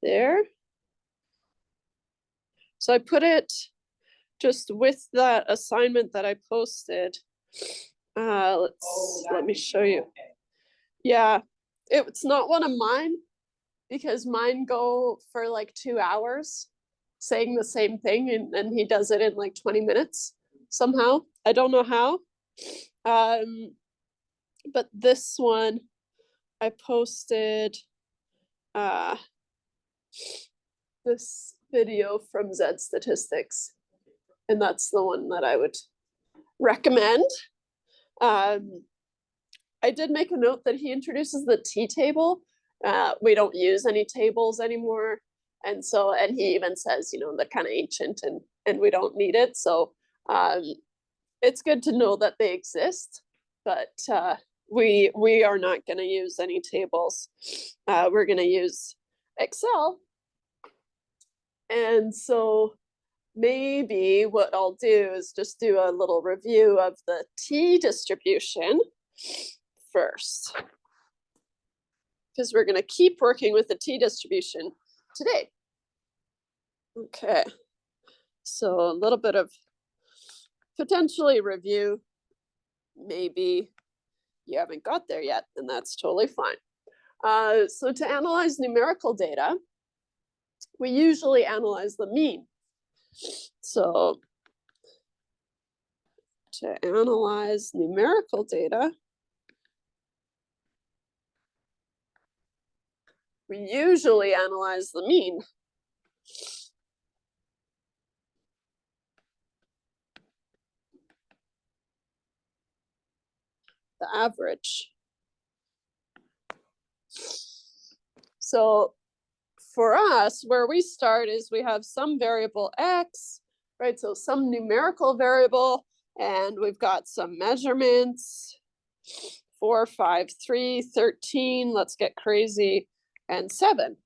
there. So I put it just with that assignment that I posted. Let me show you. Yeah, it's not one of mine because mine go for like 2 hours saying the same thing, and he does it in like 20 minutes somehow. I don't know how. But this one I posted this video from Zed Statistics, and that's the one that I would recommend. I did make a note that he introduces the t-table. We don't use any tables anymore. And he even says, you know, they're kind of ancient and we don't need it. So it's good to know that they exist, but we are not going to use any tables. We're going to use Excel. And so maybe what I'll do is just do a little review of the t distribution first, because we're going to keep working with the t distribution today. Okay, so a little bit of potentially review. Maybe you haven't got there yet, and that's totally fine. So to analyze numerical data, we usually analyze the mean. So to analyze numerical data, we usually analyze the mean. The average. So for us, where we start is we have some variable x, right? So some numerical variable, and we've got some measurements, 4, 5, 3, 13, let's get crazy, and 7.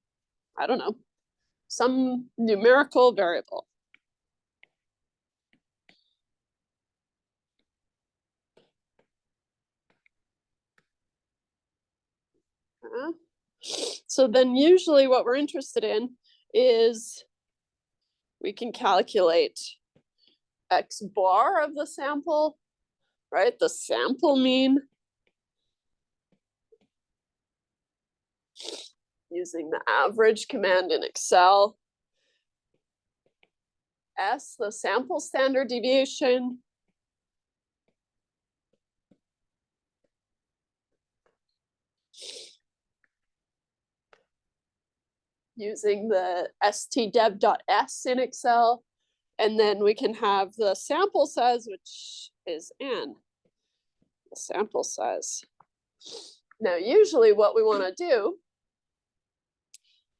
I don't know, some numerical variable. So then usually what we're interested in is we can calculate x bar of the sample, right? The sample mean using the average command in Excel. S, the sample standard deviation. Using the stdev.s in Excel. And then we can have the sample size, which is n, the sample size. Now, usually what we want to do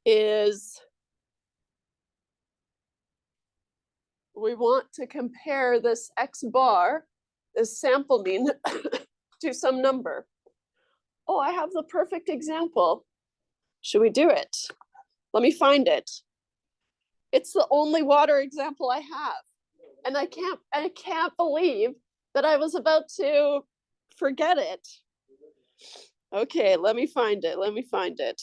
is we want to compare this x bar, this sample mean, to some number. Oh, I have the perfect example. Should we do it? Let me find it. It's the only water example I have. And I can't believe that I was about to forget it. Okay, let me find it. Let me find it.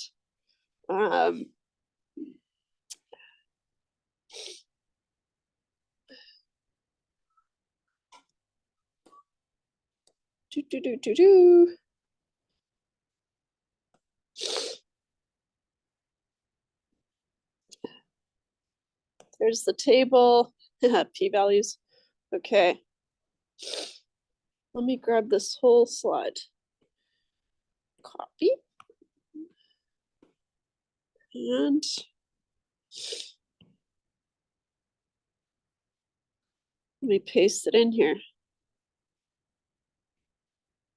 There's the table, p-values. Okay. Let me grab this whole slide. Copy. And let me paste it in here.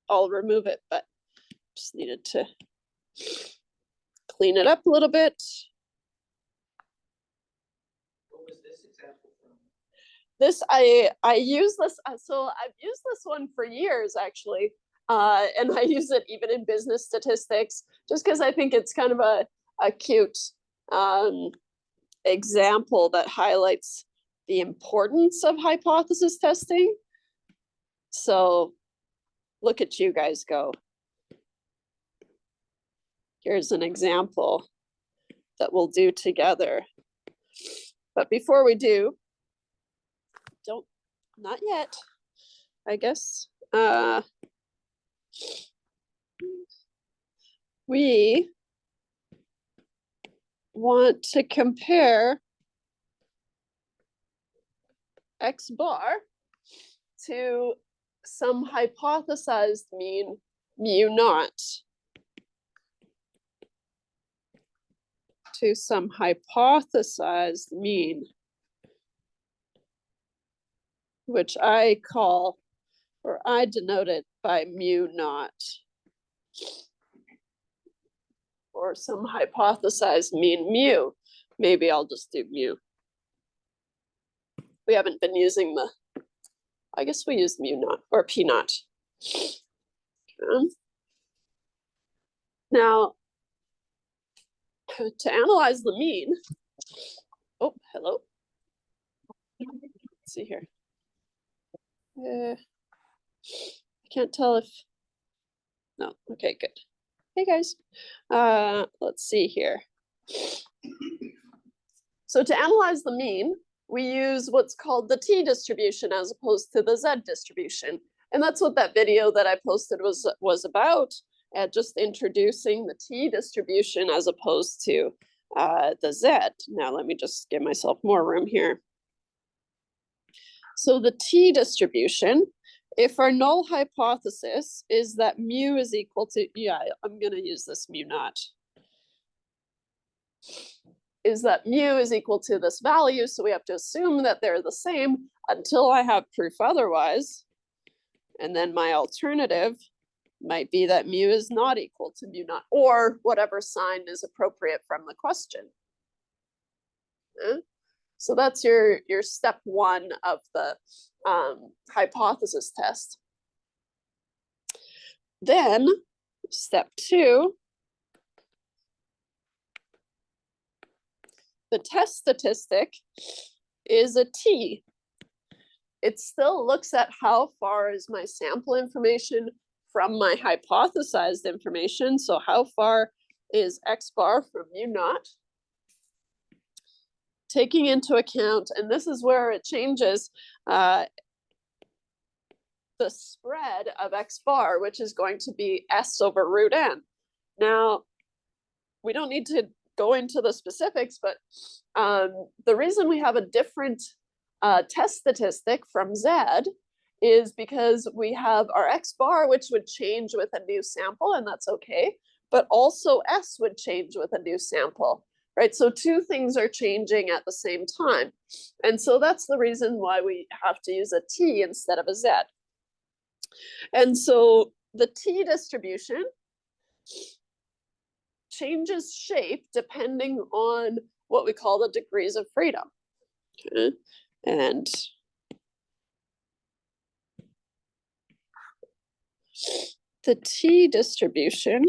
I'll remove it, but just needed to clean it up a little bit. What was this example from? This, I use this, so I've used this one for years actually. And I use it even in business statistics, just because I think it's kind of a cute example that highlights the importance of hypothesis testing. So look at you guys go. Here's an example that we'll do together. But before we do, not yet, I guess. We want to compare X bar to some hypothesized mean mu naught. To some hypothesized mean, which I call, or I denote it by mu naught. Or some hypothesized mean mu. Maybe I'll just do mu. We haven't been using the, I guess we use mu naught or p naught. Now, to analyze the mean, oh, hello. Let's see here. I can't tell if, no, okay, good. Hey guys, let's see here. So to analyze the mean, we use what's called the t-distribution as opposed to the z-distribution. And that's what that video that I posted was about, just introducing the t-distribution as opposed to the z. Now let me just give myself more room here. So the t-distribution, if our null hypothesis is that mu is equal to, yeah, I'm gonna use this mu naught, is that mu is equal to this value, so we have to assume that they're the same until I have proof otherwise. And then my alternative might be that mu is not equal to mu naught, or whatever sign is appropriate from the question. So that's your step one of the hypothesis test. Then step two, the test statistic is a t. It still looks at how far is my sample information from my hypothesized information. So how far is X bar from mu naught? Taking into account, and this is where it changes, the spread of X bar, which is going to be S over root n. Now, we don't need to go into the specifics, but the reason we have a different test statistic from Z is because we have our X bar, which would change with a new sample, and that's okay, but also S would change with a new sample, right? So two things are changing at the same time. And so that's the reason why we have to use a T instead of a Z. And so the T distribution changes shape depending on what we call the degrees of freedom. Okay. And the T distribution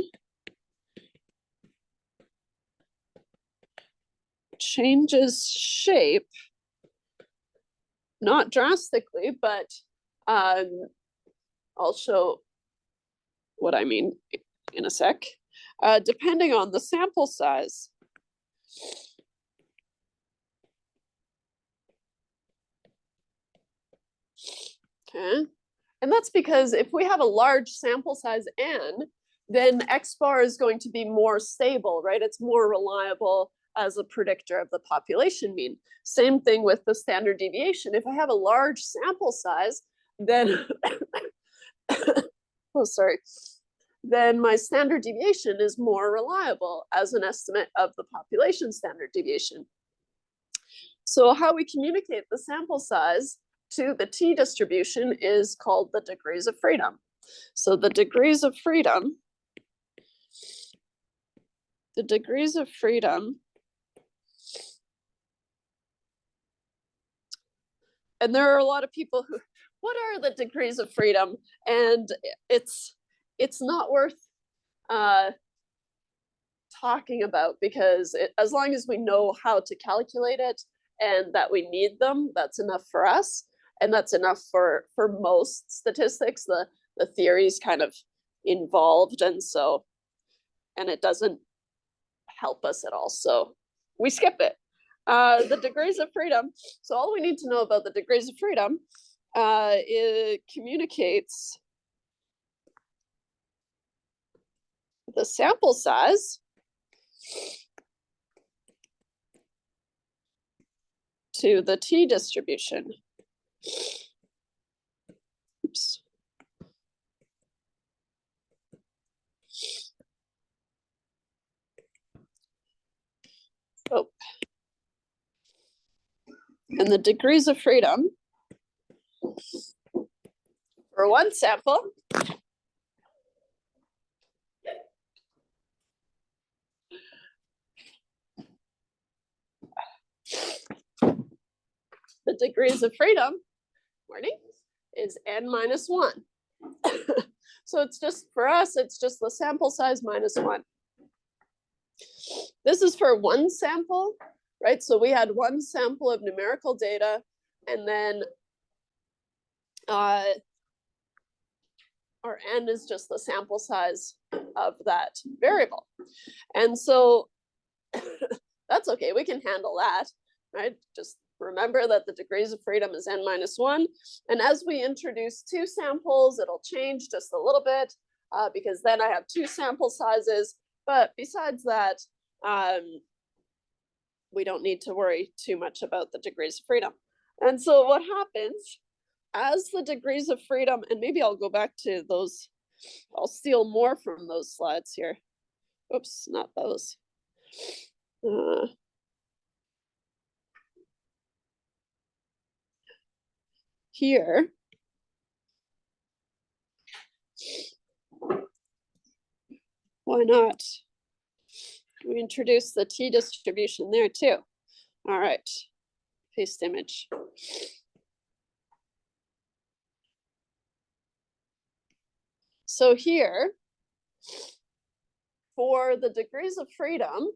changes shape, not drastically, but I'll show what I mean in a sec, depending on the sample size. Okay, and that's because if we have a large sample size n, then X bar is going to be more stable, right? It's more reliable as a predictor of the population mean. Same thing with the standard deviation. If I have a large sample size, then oh, sorry, then my standard deviation is more reliable as an estimate of the population standard deviation. So how we communicate the sample size to the T distribution is called the degrees of freedom. So the degrees of freedom, and there are a lot of people who, what are the degrees of freedom? And it's not worth talking about, because as long as we know how to calculate it and that we need them, that's enough for us. And that's enough for most statistics. The theory is kind of involved, and it doesn't help us at all. So we skip it. The degrees of freedom. So all we need to know about the degrees of freedom, it communicates the sample size to the t-distribution. Oops. Oh. And the degrees of freedom for one sample the degrees of freedom, morning, is n minus 1. So it's just, for us, it's just the sample size minus 1. This is for one sample, right? So we had one sample of numerical data, and then our n is just the sample size of that variable. And so that's okay, we can handle that, right? Just remember that the degrees of freedom is n minus 1. And as we introduce 2 samples, it'll change just a little bit because then I have 2 sample sizes. But besides that, we don't need to worry too much about the degrees of freedom. And so what happens as the degrees of freedom, and maybe I'll go back to those, I'll steal more from those slides here. Oops, not those. Here, why not? We introduce the t-distribution there too. All right, paste image. So here, for the degrees of freedom,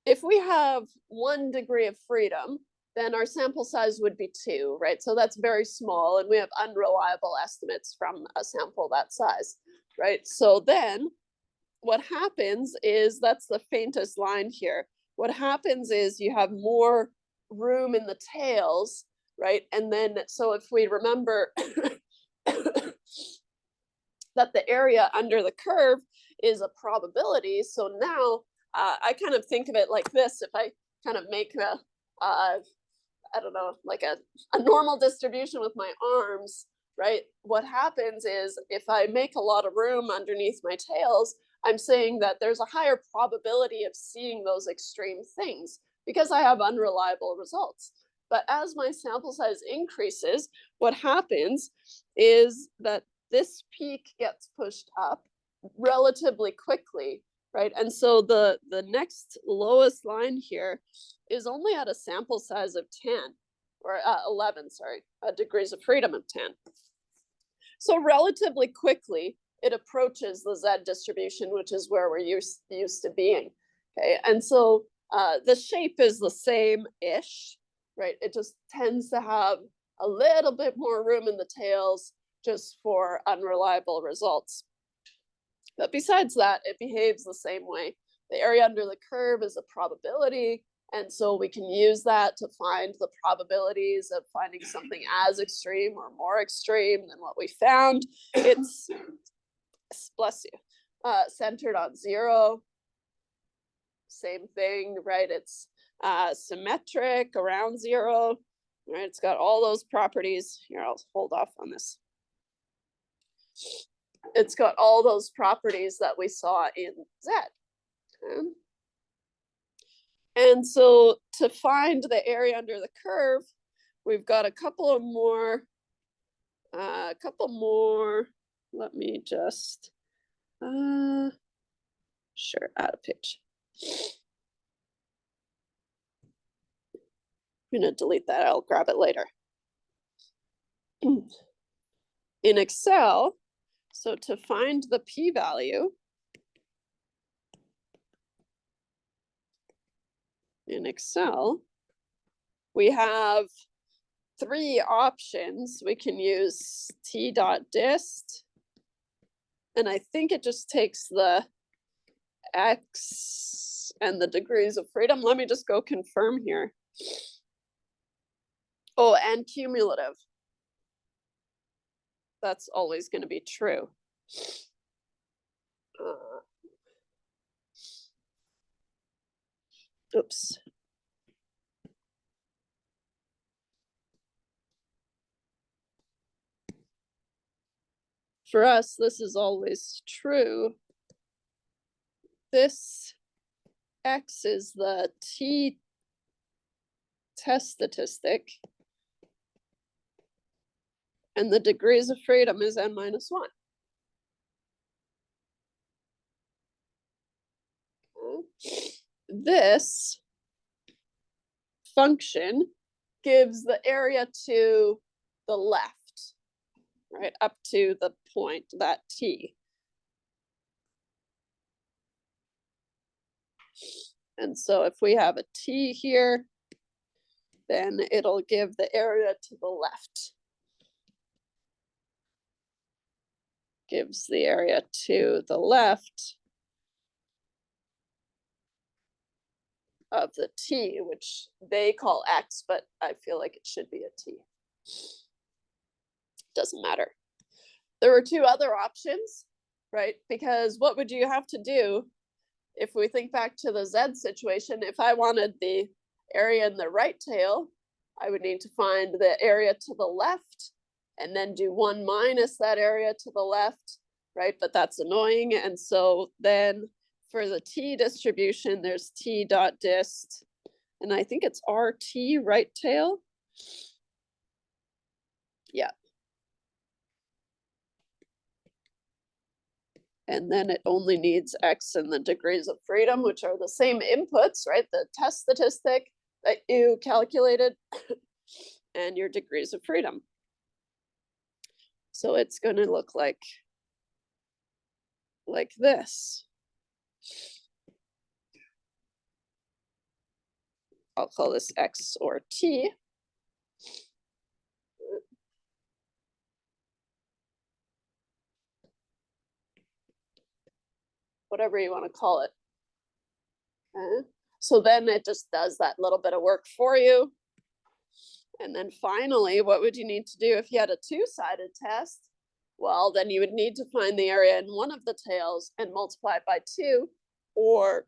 if we have 1 degree of freedom, then our sample size would be 2, right? So that's very small, and we have unreliable estimates from a sample that size, right? So then what happens is, that's the faintest line here. What happens is you have more room in the tails, right? And then, so if we remember that the area under the curve is a probability, so now I kind of think of it like this. If I kind of make a, I don't know, like a normal distribution with my arms, right? What happens is if I make a lot of room underneath my tails, I'm saying that there's a higher probability of seeing those extreme things because I have unreliable results. But as my sample size increases, what happens is that this peak gets pushed up relatively quickly, right? And so the next lowest line here is only at a sample size of 10 or 11, sorry, degrees of freedom of 10. So relatively quickly, it approaches the Z distribution, which is where we're used to being, okay? And so the shape is the same-ish, right? It just tends to have a little bit more room in the tails just for unreliable results. But besides that, it behaves the same way. The area under the curve is a probability, and so we can use that to find the probabilities of finding something as extreme or more extreme than what we found. It's, bless you, centered on 0. Same thing, right? It's symmetric around 0, right? It's got all those properties. Here, I'll hold off on this. It's got all those properties that we saw in Z. Okay. And so to find the area under the curve, we've got a couple more, let me just, sure, add a page. I'm gonna delete that, I'll grab it later. In Excel, so to find the p-value, in Excel, we have 3 options. We can use t.dist, and I think it just takes the X and the degrees of freedom. Let me just go confirm here. Oh, and cumulative. That's always going to be true. Oops. For us, this is always true. This X is the t test statistic, and the degrees of freedom is n minus 1. Okay. This function gives the area to the left, right, up to the point, that t. And so if we have a t here, then it'll give the area to the left. Gives the area to the left of the t, which they call x, but I feel like it should be a t. Doesn't matter. There were two other options, right? Because what would you have to do if we think back to the z situation? If I wanted the area in the right tail, I would need to find the area to the left and then do 1 minus that area to the left, right? But that's annoying. And so then for the t distribution, there's t dot dist, and I think it's RT, right tail. Yeah. And then it only needs x and the degrees of freedom, which are the same inputs, right? The test statistic that you calculated and your degrees of freedom. So it's going to look like this. I'll call this x or t. Whatever you want to call it. Okay. So then it just does that little bit of work for you. And then finally, what would you need to do if you had a two-sided test? Well, then you would need to find the area in one of the tails and multiply it by 2, or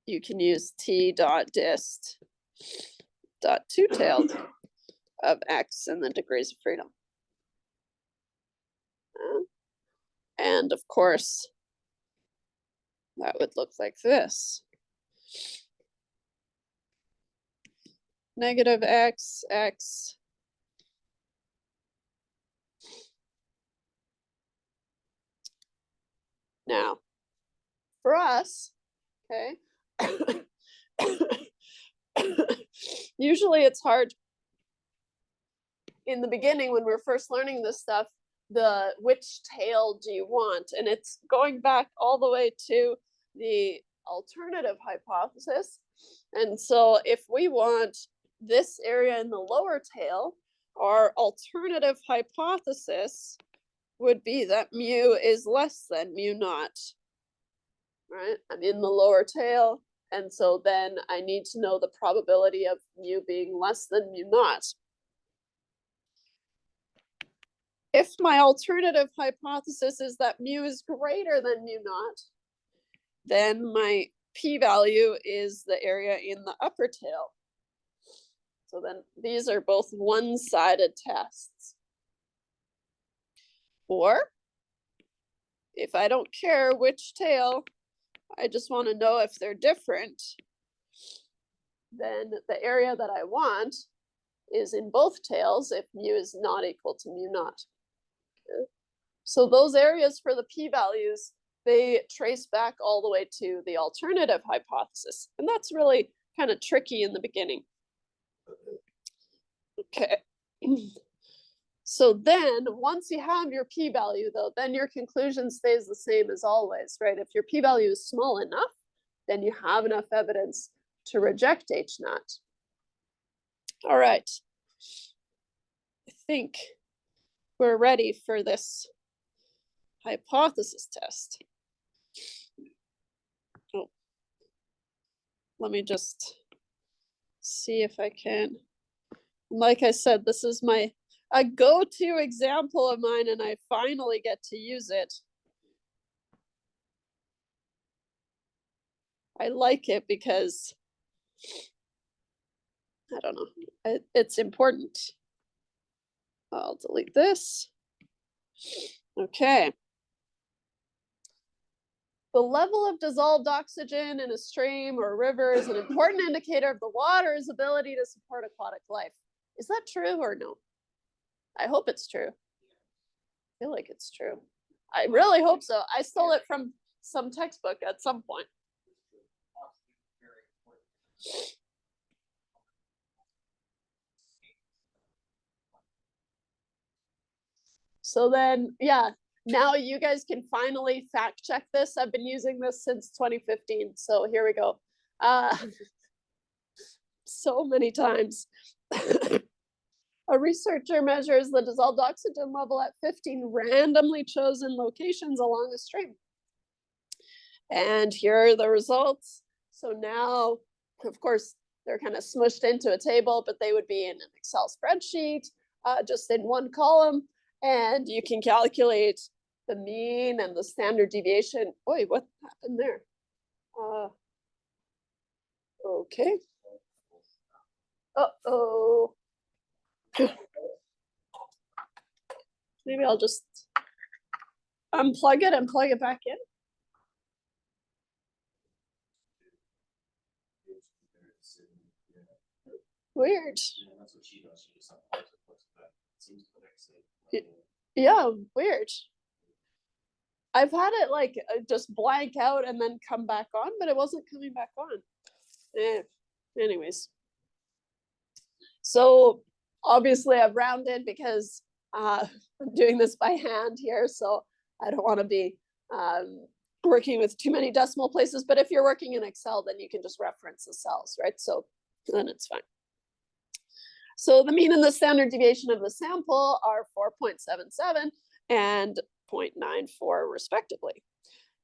you can use t dot dist dot two-tailed of x and the degrees of freedom. And of course, that would look like this. Negative x, x. Now, for us, okay, usually it's hard in the beginning when we're first learning this stuff, which tail do you want? And it's going back all the way to the alternative hypothesis. And so if we want this area in the lower tail, our alternative hypothesis would be that mu is less than mu naught, right? I'm in the lower tail, and so then I need to know the probability of mu being less than mu naught. If my alternative hypothesis is that mu is greater than mu naught, then my p-value is the area in the upper tail. So then these are both one-sided tests. Or if I don't care which tail, I just want to know if they're different, then the area that I want is in both tails if mu is not equal to mu naught. Okay. So those areas for the p-values, they trace back all the way to the alternative hypothesis. And that's really kind of tricky in the beginning. Okay. So then once you have your p-value though, then your conclusion stays the same as always, right? If your p-value is small enough, then you have enough evidence to reject H naught. All right. I think we're ready for this hypothesis test. let me just see if I can. Like I said, this is a go-to example of mine, and I finally get to use it. I like it because, I don't know, it's important. I'll delete this. Okay. The level of dissolved oxygen in a stream or river is an important indicator of the water's ability to support aquatic life. Is that true or no? I hope it's true. I feel like it's true. I really hope so. I stole it from some textbook at some point. So then, yeah, now you guys can finally fact check this. I've been using this since 2015. So here we go. So many times. A researcher measures the dissolved oxygen level at 15 randomly chosen locations along a stream. And here are the results. So now, of course, they're kind of smushed into a table, but they would be in an Excel spreadsheet, just in one column. And you can calculate the mean and the standard deviation. Oi, what happened there? Okay. Uh-oh. Maybe I'll just unplug it and plug it back in. Weird. Yeah, weird. I've had it like just blank out and then come back on, but it wasn't coming back on. Anyways. So obviously I've rounded because I'm doing this by hand here, so I don't want to be working with too many decimal places. But if you're working in Excel, then you can just reference the cells, right? So then it's fine. So the mean and the standard deviation of the sample are 4.77 and 0.94 respectively.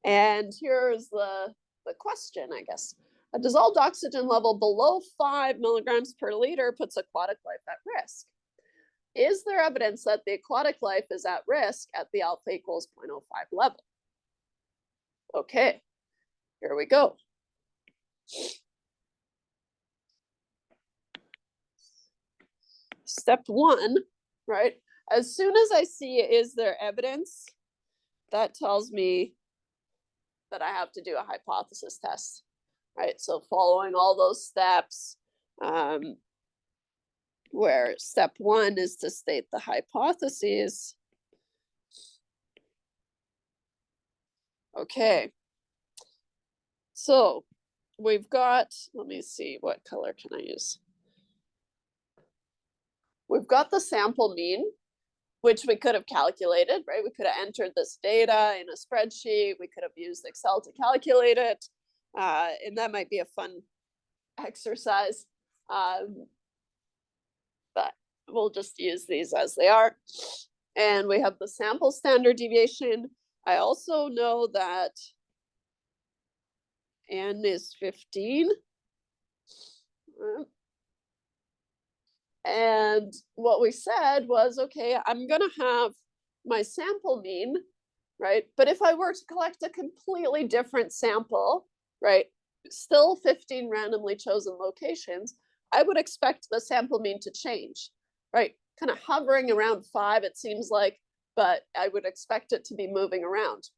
And here's the question, I guess. A dissolved oxygen level below 5 milligrams per liter puts aquatic life at risk. Is there evidence that the aquatic life is at risk at the alpha equals 0.05 level? Okay, here we go. Step one, right? As soon as I see is there evidence, that tells me that I have to do a hypothesis test, right? So following all those steps, where step one is to state the hypotheses. Okay. So we've got, let me see, what color can I use? We've got the sample mean, which we could have calculated, right? We could have entered this data in a spreadsheet. We could have used Excel to calculate it. And that might be a fun exercise. But we'll just use these as they are. And we have the sample standard deviation. I also know that N is 15. And what we said was, okay, I'm gonna have my sample mean, right? But if I were to collect a completely different sample, right, still 15 randomly chosen locations, I would expect the sample mean to change, right? Kind of hovering around 5, it seems like, but I would expect it to be moving around.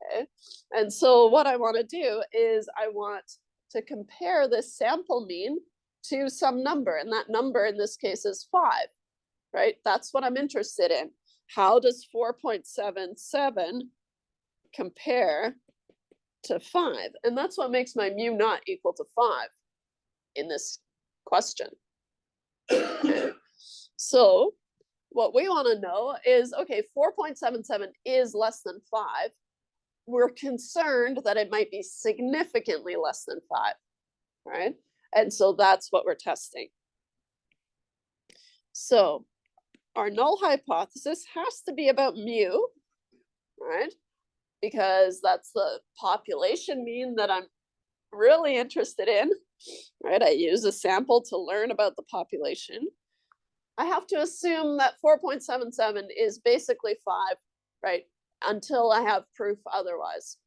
Okay, and so what I want to do is I want to compare this sample mean to some number, and that number in this case is 5, right? That's what I'm interested in. How does 4.77 compare to 5? And that's what makes my mu naught equal to 5 in this question. So what we want to know is, okay, 4.77 is less than 5. We're concerned that it might be significantly less than 5, right? And so that's what we're testing. So our null hypothesis has to be about mu, right? Because that's the population mean that I'm really interested in, right? I use a sample to learn about the population. I have to assume that 4.77 is basically 5, right? Until I have proof otherwise.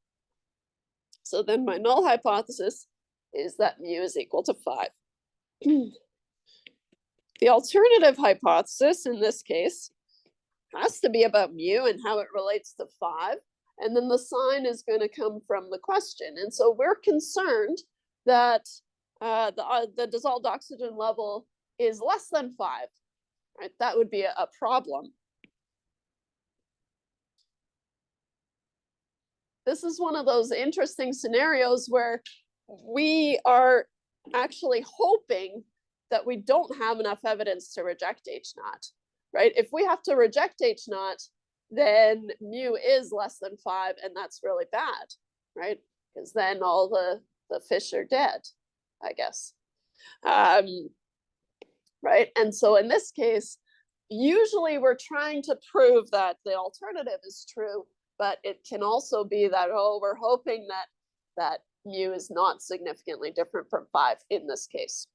So then my null hypothesis is that mu is equal to 5. The alternative hypothesis in this case has to be about mu and how it relates to 5. And then the sign is going to come from the question. And so we're concerned that the dissolved oxygen level is less than 5. Right? That would be a problem. This is one of those interesting scenarios where we are actually hoping that we don't have enough evidence to reject H naught, right? If we have to reject H naught, then mu is less than 5, and that's really bad, right? Because then all the fish are dead, I guess. Right? And so in this case, usually we're trying to prove that the alternative is true, but it can also be that, oh, we're hoping that mu is not significantly different from 5 in this case.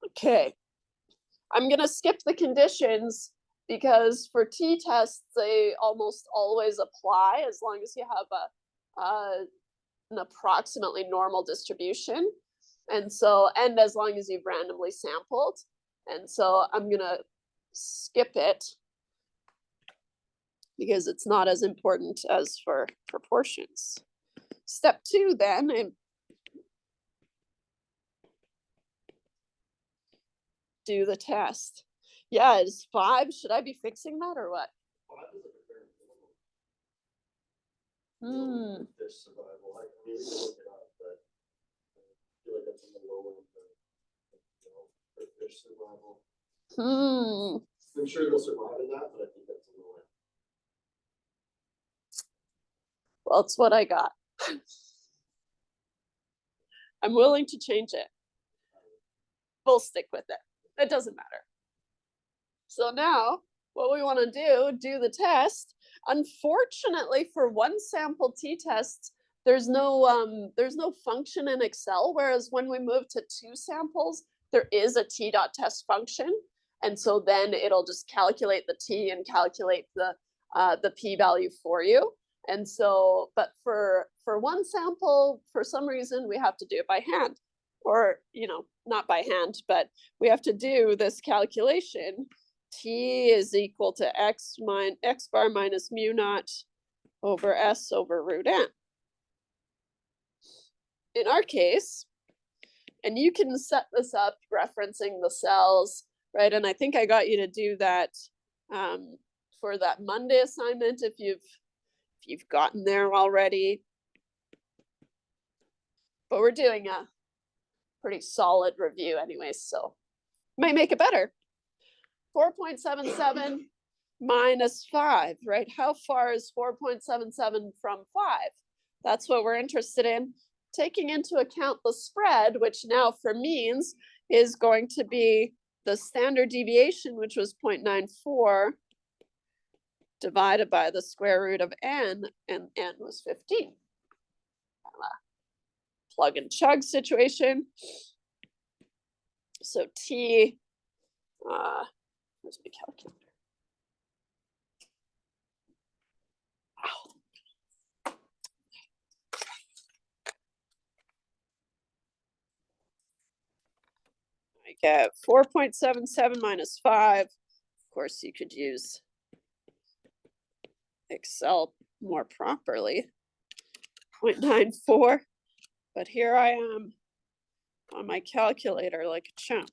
Okay, I'm going to skip the conditions because for t-tests, they almost always apply as long as you have an approximately normal distribution. And so, and as long as you've randomly sampled. And so I'm going to skip it because it's not as important as for proportions. Step 2 then, and do the test. Yeah, is 5, should I be fixing that or what? 5 is like a very minimum. Hmm. Fish survival. I mean, we can look it up, but I feel like that's in the low end for fish survival. I'm sure they'll survive in that, but I think that's a low end. Well, it's what I got. I'm willing to change it. We'll stick with it. It doesn't matter. So now what we want to do the test. Unfortunately, for one sample t-test, there's no function in Excel, whereas when we move to 2 samples, there is a t.test function. And so then it'll just calculate the t and calculate the p-value for you. And so, but for one sample, for some reason, we have to do it by hand. Or, not by hand, but we have to do this calculation. T is equal to x bar minus mu naught over s over root n. In our case, and you can set this up referencing the cells, right? And I think I got you to do that for that Monday assignment if you've gotten there already. But we're doing a pretty solid review anyway, so might make it better. 4.77 minus 5, right? How far is 4.77 from 5? That's what we're interested in. Taking into account the spread, which now for means is going to be the standard deviation, which was 0.94, divided by the square root of n, and n was 15. Plug and chug situation. So t, where's my calculator? I get 4.77 minus 5. Of course, you could use Excel more properly. 0.94. But here I am on my calculator like a chump.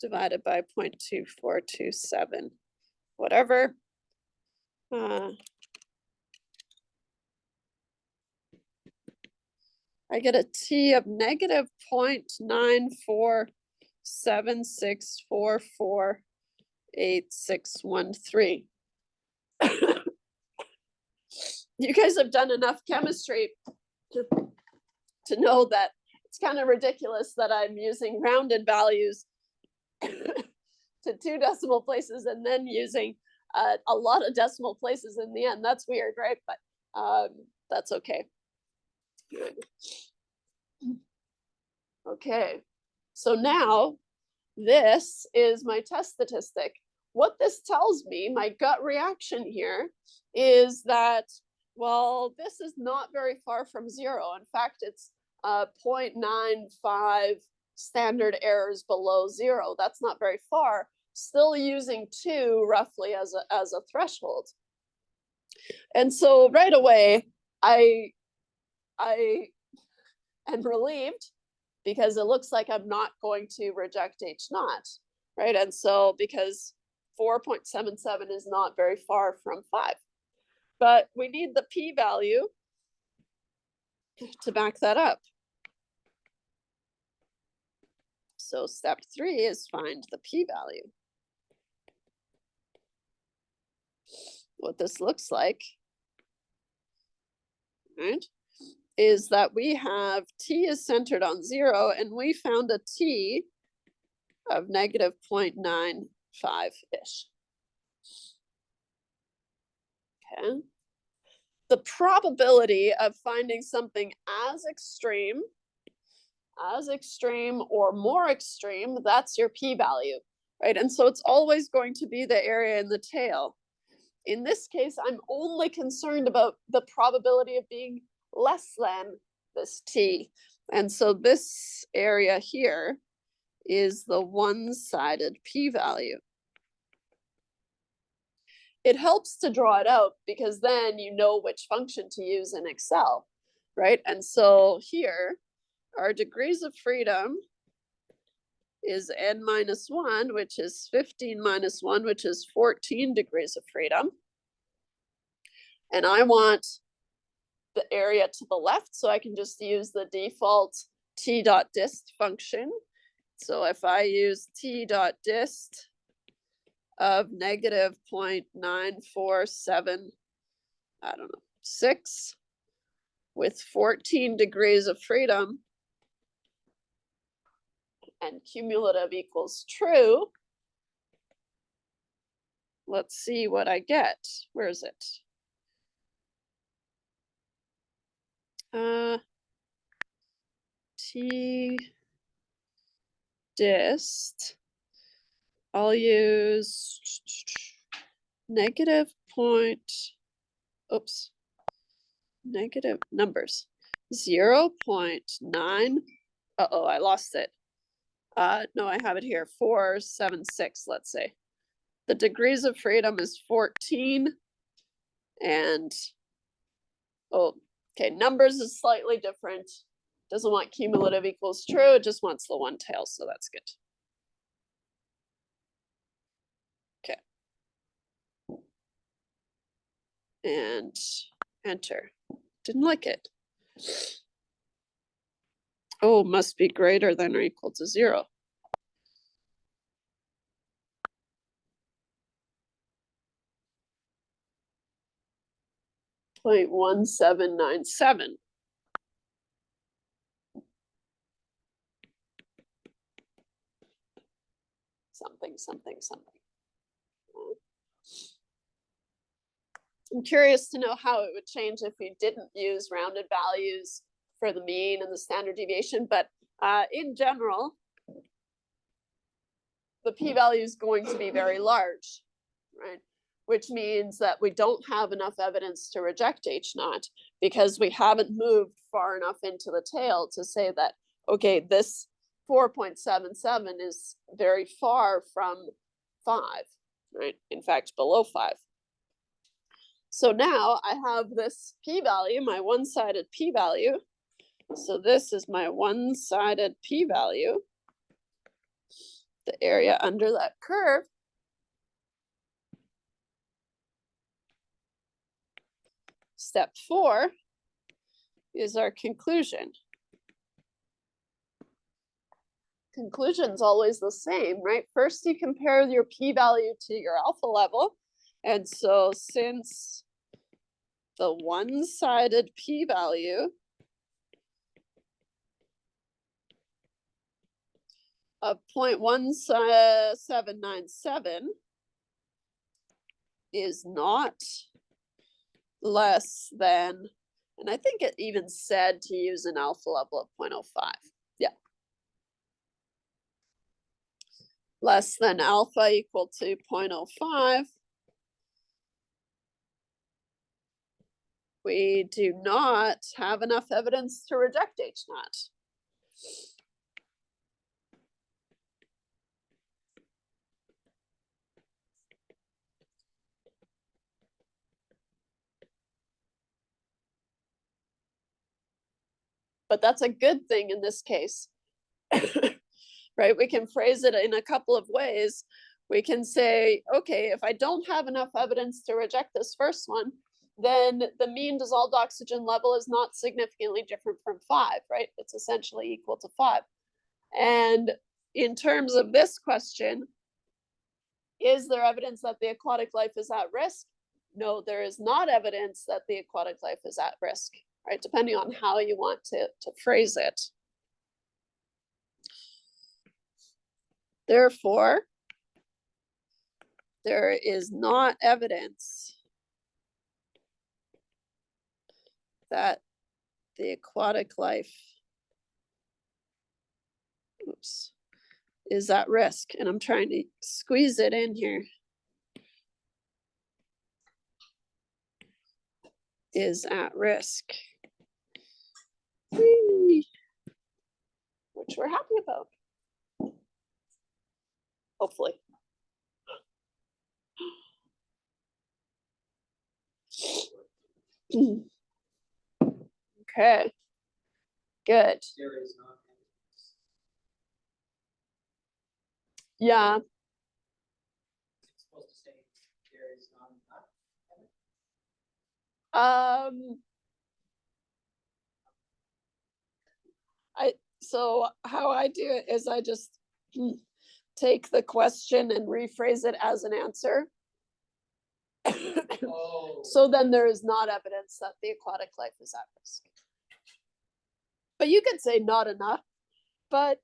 Divided by 0.2427. Whatever. I get a t of negative 0.9476448613. You guys have done enough chemistry to know that it's kind of ridiculous that I'm using rounded values to 2 decimal places and then using a lot of decimal places in the end. That's weird, right? But that's okay. Good. Okay, so now this is my test statistic. What this tells me, my gut reaction here, is that, well, this is not very far from 0. In fact, it's 0.95 standard errors below 0. That's not very far. Still using 2 roughly as a threshold. And so right away, I am relieved, because it looks like I'm not going to reject H naught, right? And so because 4.77 is not very far from 5, but we need the p-value to back that up. So step 3 is find the p-value. What this looks like, right, is that we have t is centered on 0, and we found a t of negative 0.95-ish. Okay. The probability of finding something as extreme or more extreme, that's your p-value, right? And so it's always going to be the area in the tail. In this case, I'm only concerned about the probability of being less than this t. And so this area here is the one-sided p-value. It helps to draw it out, because then you know which function to use in Excel, right? And so here, our degrees of freedom is n minus 1, which is 15 minus 1, which is 14 degrees of freedom. And I want the area to the left, so I can just use the default t.dist function. So if I use t.dist of negative 0.947, I don't know, 6 with 14 degrees of freedom, and cumulative equals true, let's see what I get. Where is it? T.dist. I'll use negative negative numbers, 0.9. Uh-oh, I lost it. No, I have it here, 476, let's say. The degrees of freedom is 14, and, oh, okay, numbers is slightly different. Doesn't want cumulative equals true, it just wants the one tail, so that's good. Okay. And enter. Didn't like it. Oh, must be greater than or equal to 0. .1797. Something. I'm curious to know how it would change if we didn't use rounded values for the mean and the standard deviation, but in general, the p-value is going to be very large, right? Which means that we don't have enough evidence to reject H naught, because we haven't moved far enough into the tail to say that, okay, this 4.77 is very far from 5, right? In fact, below 5. So now I have this p-value, my one-sided p-value. So this is my one-sided p-value, the area under that curve. Step 4 is our conclusion. Conclusion's always the same, right? First, you compare your p-value to your alpha level. And so since the one-sided p-value of 0.1797 is not less than, And I think it even said to use an alpha level of 0.05. Yeah. Less than alpha equal to 0.05. We do not have enough evidence to reject H naught. But that's a good thing in this case, right? We can phrase it in a couple of ways. We can say, okay, if I don't have enough evidence to reject this first one, then the mean dissolved oxygen level is not significantly different from 5, right? It's essentially equal to 5. And in terms of this question, is there evidence that the aquatic life is at risk? No, there is not evidence that the aquatic life is at risk, right? Depending on how you want to phrase it. Therefore, there is not evidence that the aquatic life, is at risk. And I'm trying to squeeze it in here. Is at risk. Whee! Which we're happy about. Hopefully. Okay. Good. Yeah. So how I do it is I just take the question and rephrase it as an answer. Oh. So then there is not evidence that the aquatic life is at risk. But you could say not enough, but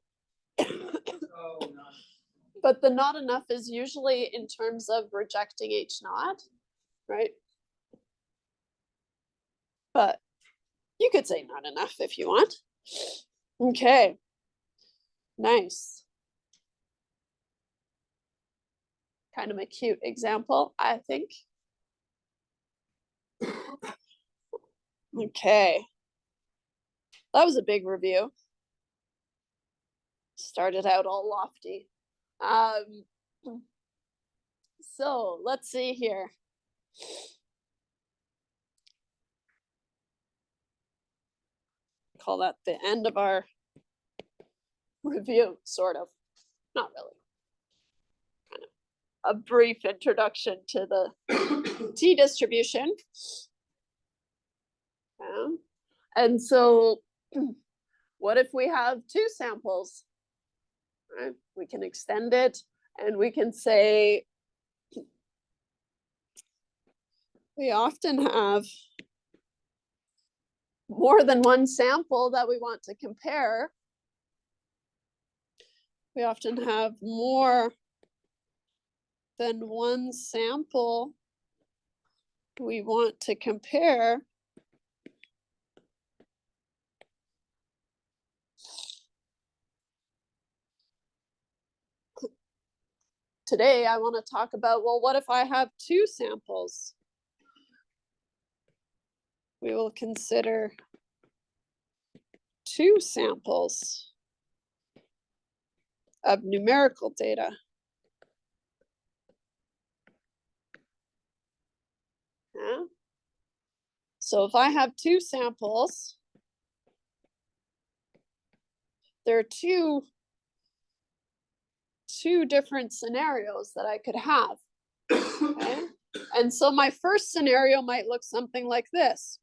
but the not enough is usually in terms of rejecting H naught, right? But you could say not enough if you want. Okay. Nice. Kind of a cute example, I think. Okay. That was a big review. Started out all lofty. So let's see here. Call that the end of our review, sort of. Not really. Kind of a brief introduction to the T distribution. And so what if we have two samples? Right? We can extend it and we can say we often have more than one sample that we want to compare. We often have more than one sample we want to compare. Today, I want to talk about, well, what if I have two samples? We will consider two samples of numerical data. Yeah. So if I have two samples, there are two different scenarios that I could have. Okay? And so my first scenario might look something like this.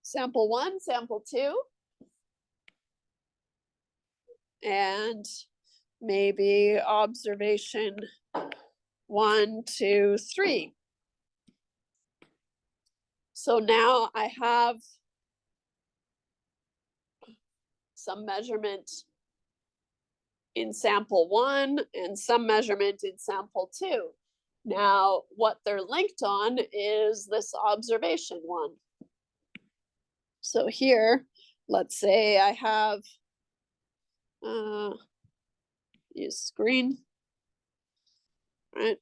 Sample 1, sample 2. And maybe observation 1, 2, 3. So now I have some measurement in sample 1 and some measurement in sample 2. Now, what they're linked on is this observation 1. So here, let's say I have, use screen, right?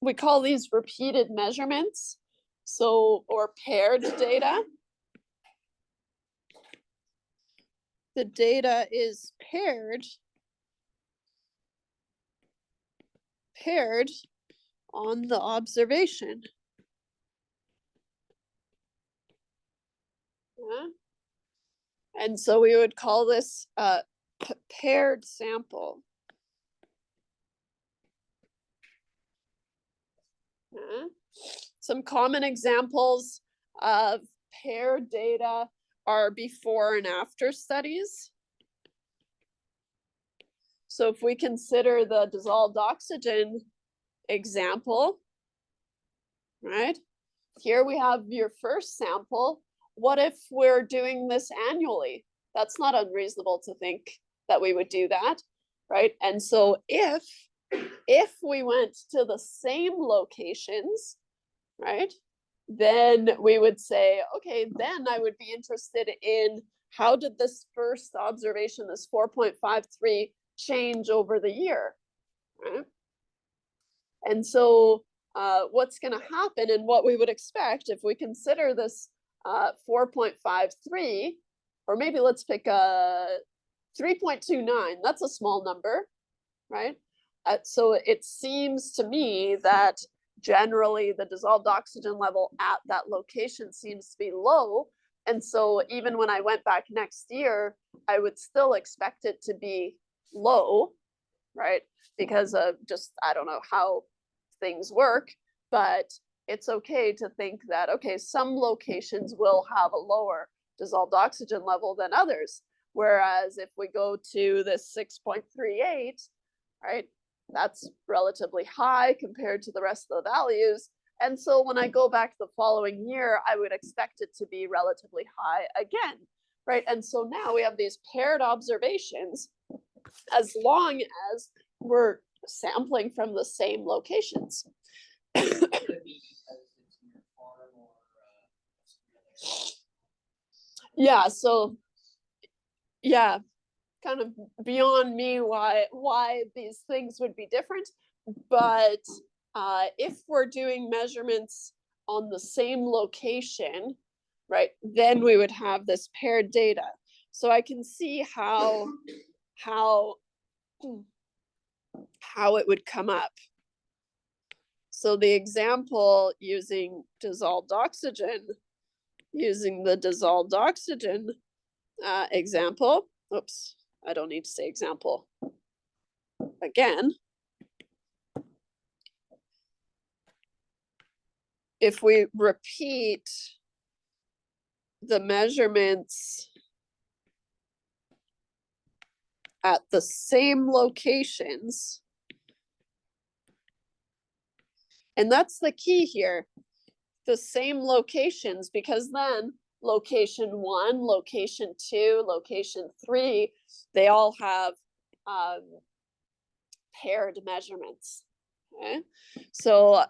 We call these repeated measurements. So, or paired data. The data is paired on the observation. Yeah. And so we would call this a paired sample. Yeah. Some common examples of paired data are before and after studies. So if we consider the dissolved oxygen example, right? Here we have your first sample. What if we're doing this annually? That's not unreasonable to think that we would do that, right? And so if we went to the same locations, right, then we would say, okay, then I would be interested in how did this first observation, this 4.53, change over the year, right? And so what's going to happen and what we would expect if we consider this 4.53, or maybe let's pick a 3.29, that's a small number, right? So it seems to me that generally the dissolved oxygen level at that location seems to be low. And so even when I went back next year, I would still expect it to be low, right? Because of just, I don't know how things work, but it's okay to think that, okay, some locations will have a lower dissolved oxygen level than others. Whereas if we go to this 6.38, right, that's relatively high compared to the rest of the values. And so when I go back the following year, I would expect it to be relatively high again, right? And so now we have these paired observations as long as we're sampling from the same locations. Yeah, so yeah, kind of beyond me why these things would be different, but if we're doing measurements on the same location, right, then we would have this paired data. So I can see how it would come up. So the example using dissolved oxygen, using the dissolved oxygen example, oops, I don't need to say example again. If we repeat the measurements at the same locations, and that's the key here, the same locations, because then location 1, location 2, location 3, they all have paired measurements. Okay, so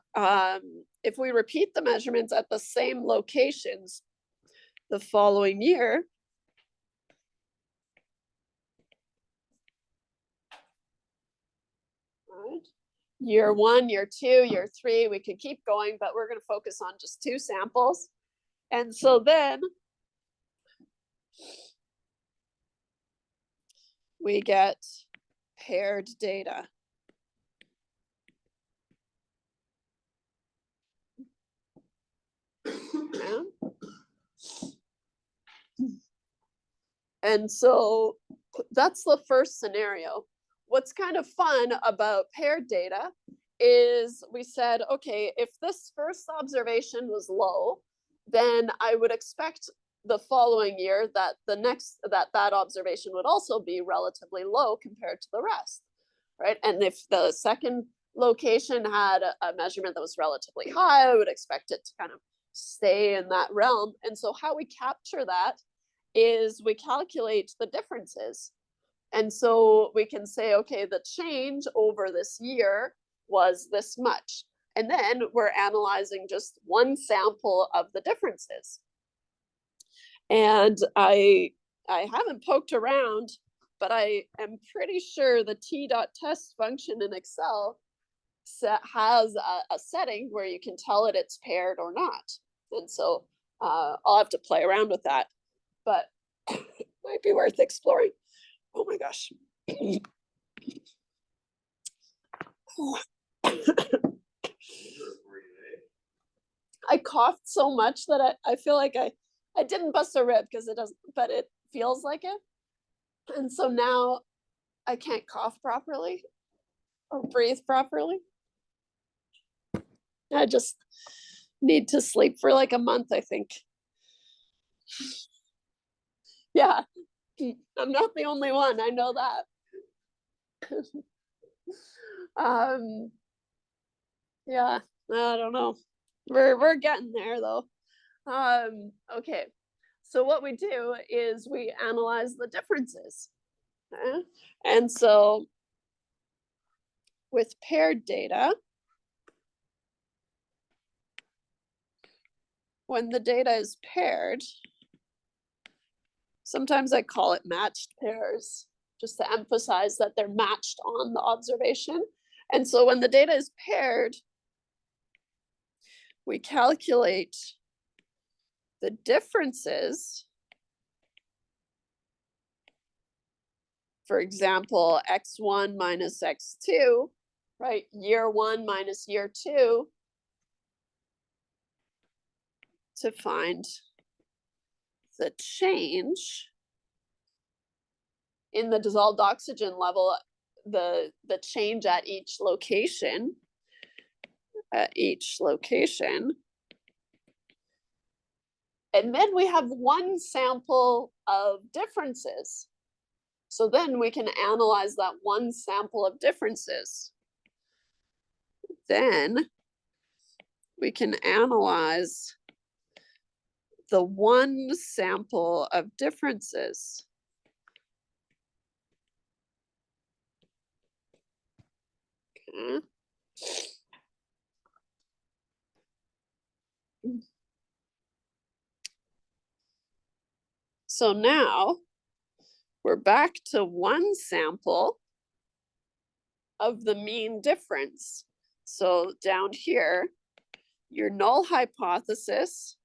if we repeat the measurements at the same locations the following year, right, year 1, year 2, year 3, we could keep going, but we're going to focus on just 2 samples. And so then we get paired data. Yeah. And so that's the first scenario. What's kind of fun about paired data is we said, okay, if this first observation was low, then I would expect the following year that that observation would also be relatively low compared to the rest, right? And if the second location had a measurement that was relatively high, I would expect it to kind of stay in that realm. And so how we capture that is we calculate the differences. And so we can say, okay, the change over this year was this much. And then we're analyzing just one sample of the differences. And I haven't poked around, but I am pretty sure the t.test function in Excel has a setting where you can tell it it's paired or not. And so I'll have to play around with that, but it might be worth exploring. Oh my gosh. I coughed so much that I feel like I didn't bust a rib because it doesn't, but it feels like it. And so now I can't cough properly or breathe properly. I just need to sleep for like a month, I think. Yeah, I'm not the only one, I know that. Yeah, I don't know. We're getting there though. Okay, so what we do is we analyze the differences. Okay? And so with paired data, when the data is paired, sometimes I call it matched pairs, just to emphasize that they're matched on the observation. And so when the data is paired, we calculate the differences. For example, x1 minus x2, right? Year 1 minus year 2, to find the change in the dissolved oxygen level, the change at each location. And then we have one sample of differences. So then we can analyze that one sample of differences. Then we can analyze the one sample of differences. Okay. So now we're back to one sample of the mean difference. So down here, your null hypothesis,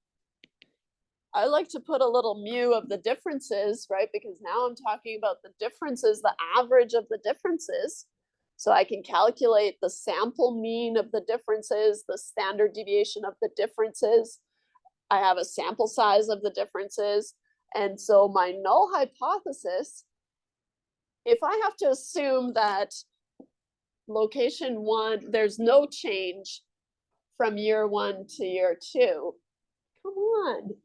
I like to put a little mu of the differences, right? Because now I'm talking about the differences, the average of the differences. So I can calculate the sample mean of the differences, the standard deviation of the differences. I have a sample size of the differences. And so my null hypothesis, if I have to assume that location 1, there's no change from year 1 to year 2, come on.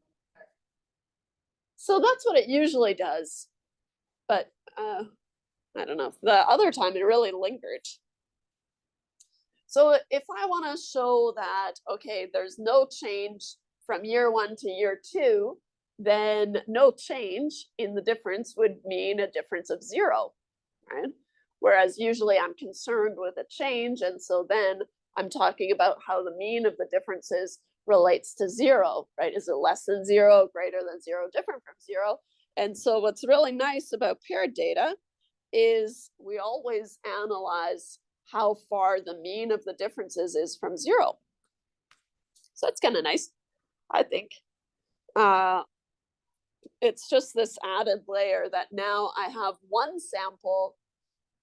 So that's what it usually does. But I don't know, the other time it really lingered. So if I want to show that, okay, there's no change from year 1 to year 2, then no change in the difference would mean a difference of 0, right? Whereas usually I'm concerned with a change, and so then I'm talking about how the mean of the differences relates to 0, right? Is it less than 0, greater than 0, different from 0? And so what's really nice about paired data is we always analyze how far the mean of the differences is from 0. So that's kind of nice, I think. It's just this added layer that now I have one sample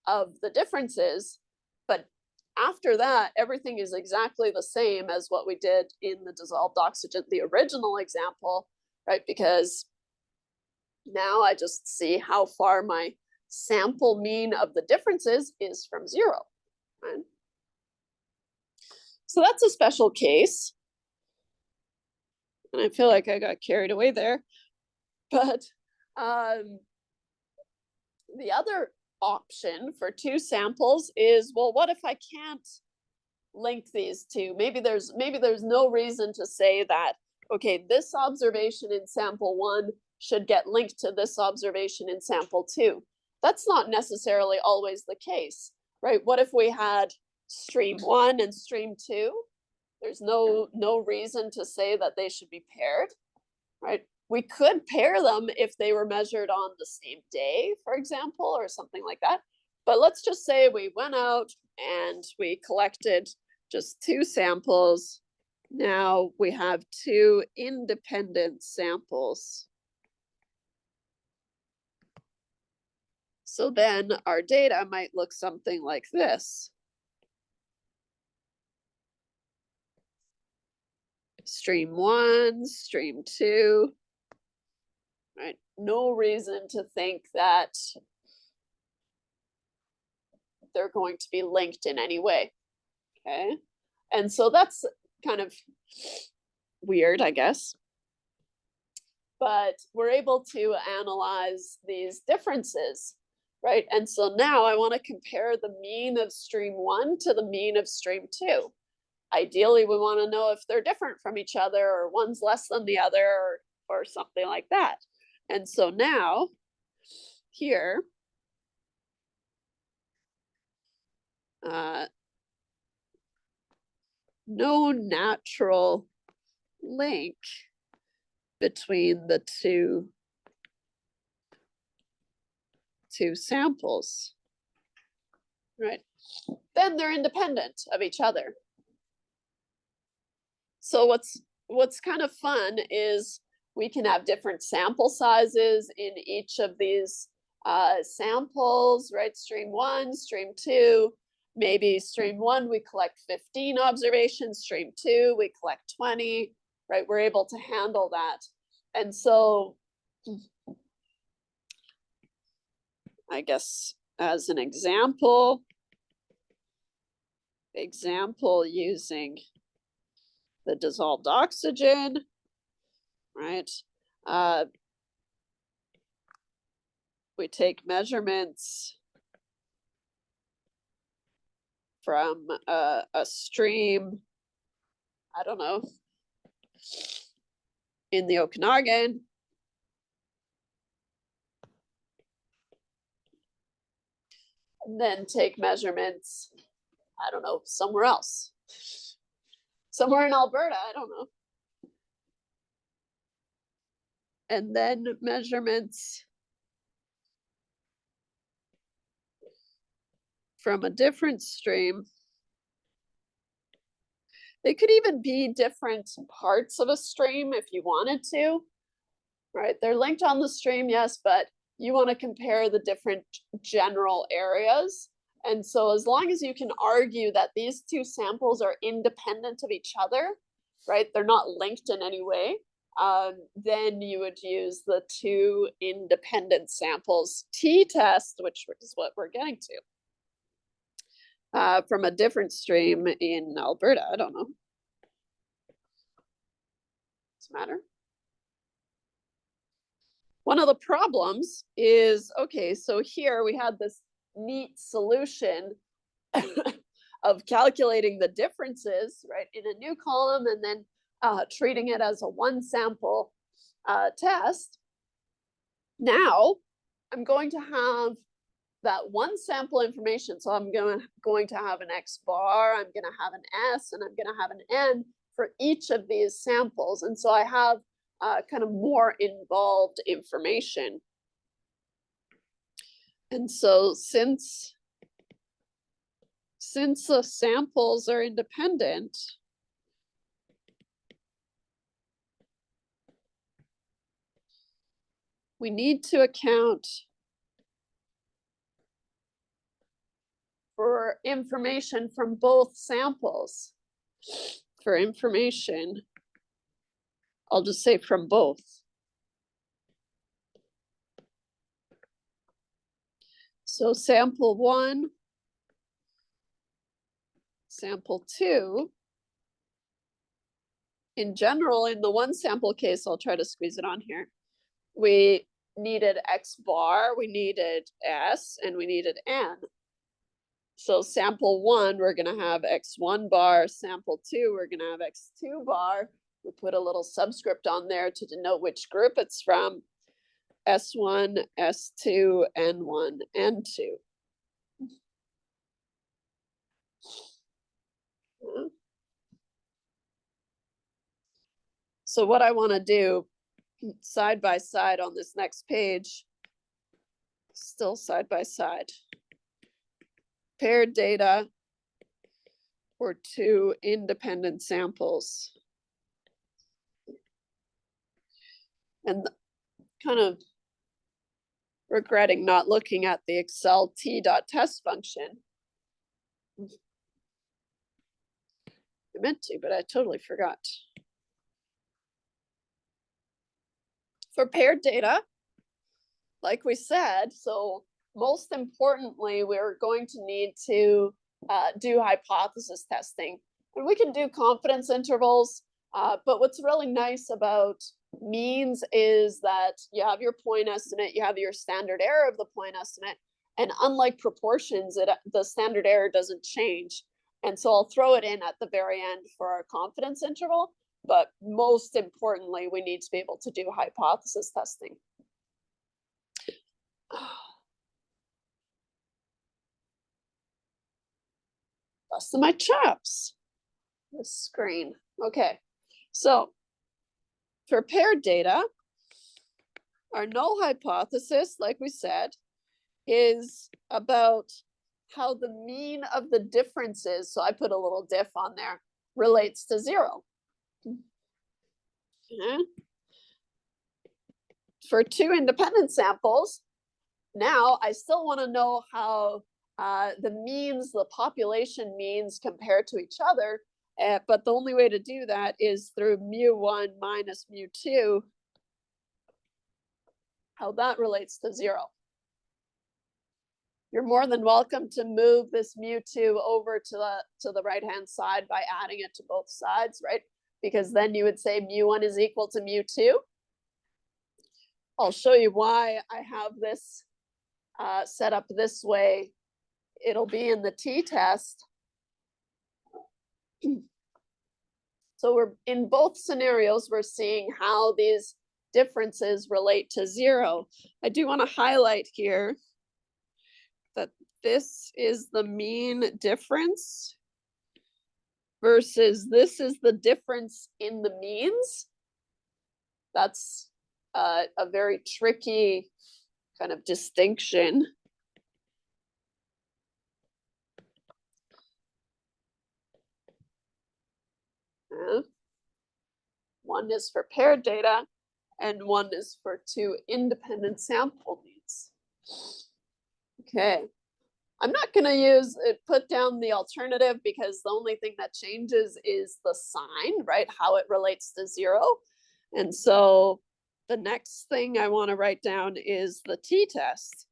of the differences, but after that, everything is exactly the same as what we did in the dissolved oxygen, the original example, right? Because now I just see how far my sample mean of the differences is from 0, right? So that's a special case. And I feel like I got carried away there. But the other option for 2 samples is, well, what if I can't link these two? Maybe there's no reason to say that, okay, this observation in sample 1 should get linked to this observation in sample 2. That's not necessarily always the case, right? What if we had stream 1 and stream 2, There's no reason to say that they should be paired, right? We could pair them if they were measured on the same day, for example, or something like that. But let's just say we went out and we collected just 2 samples. Now we have 2 independent samples. So then our data might look something like this. Stream 1, stream 2, right? No reason to think that they're going to be linked in any way, okay? And so that's kind of weird, I guess. But we're able to analyze these differences, right? And so now I want to compare the mean of stream 1 to the mean of stream 2. Ideally, we want to know if they're different from each other, or one's less than the other, or something like that. And so now, here, no natural link between the two samples, right? Then they're independent of each other. So what's kind of fun is we can have different sample sizes in each of these samples, right? Stream 1, stream 2, maybe stream 1, we collect 15 observations, stream 2, we collect 20, right? We're able to handle that. And so I guess as an example using the dissolved oxygen, right? We take measurements from a stream, I don't know, in the Okanagan. And then take measurements, I don't know, somewhere else. Somewhere in Alberta, I don't know. And then measurements from a different stream. They could even be different parts of a stream if you wanted to, right? They're linked on the stream, yes, but you want to compare the different general areas. And so as long as you can argue that these 2 samples are independent of each other, right? They're not linked in any way, then you would use the 2 independent samples t-test, which is what we're getting to, from a different stream in Alberta. I don't know. Does it matter? One of the problems is, okay, so here we had this neat solution of calculating the differences, right, in a new column, and then treating it as a 1 sample test. Now I'm going to have that 1 sample information. So I'm going to have an X bar, I'm going to have an S, and I'm going to have an N for each of these samples. And so I have kind of more involved information. And so since the samples are independent, we need to account for information from both samples. For information, I'll just say from both. So sample 1, sample 2. In general, in the 1 sample case, I'll try to squeeze it on here. We needed X bar, we needed S, and we needed N. So sample 1, we're going to have X1 bar. Sample 2, we're going to have X2 bar. We put a little subscript on there to denote which group it's from. S1, S2, N1, N2. So what I want to do side by side on this next page, still side by side, paired data for two independent samples. And kind of regretting not looking at the Excel t.test function. I meant to, but I totally forgot. For paired data, like we said, so most importantly, we're going to need to do hypothesis testing. And we can do confidence intervals, but what's really nice about means is that you have your point estimate, you have your standard error of the point estimate, and unlike proportions, the standard error doesn't change. And so I'll throw it in at the very end for our confidence interval, but most importantly, we need to be able to do hypothesis testing. Busting my chops. This screen. Okay, so for paired data, our null hypothesis, like we said, is about how the mean of the differences, so I put a little diff on there, relates to 0. Okay. For two independent samples, now I still want to know how the means, the population means compare to each other, but the only way to do that is through mu1 minus mu2, how that relates to 0. You're more than welcome to move this mu2 over to the right-hand side by adding it to both sides, right? Because then you would say mu1 is equal to mu2. I'll show you why I have this set up this way. It'll be in the t-test. So we're in both scenarios, we're seeing how these differences relate to 0. I do want to highlight here that this is the mean difference versus this is the difference in the means. That's a very tricky kind of distinction. One is for paired data and one is for two independent sample means. Okay, I'm not going to use it, put down the alternative because the only thing that changes is the sign, right? How it relates to 0. And so the next thing I want to write down is the t-test.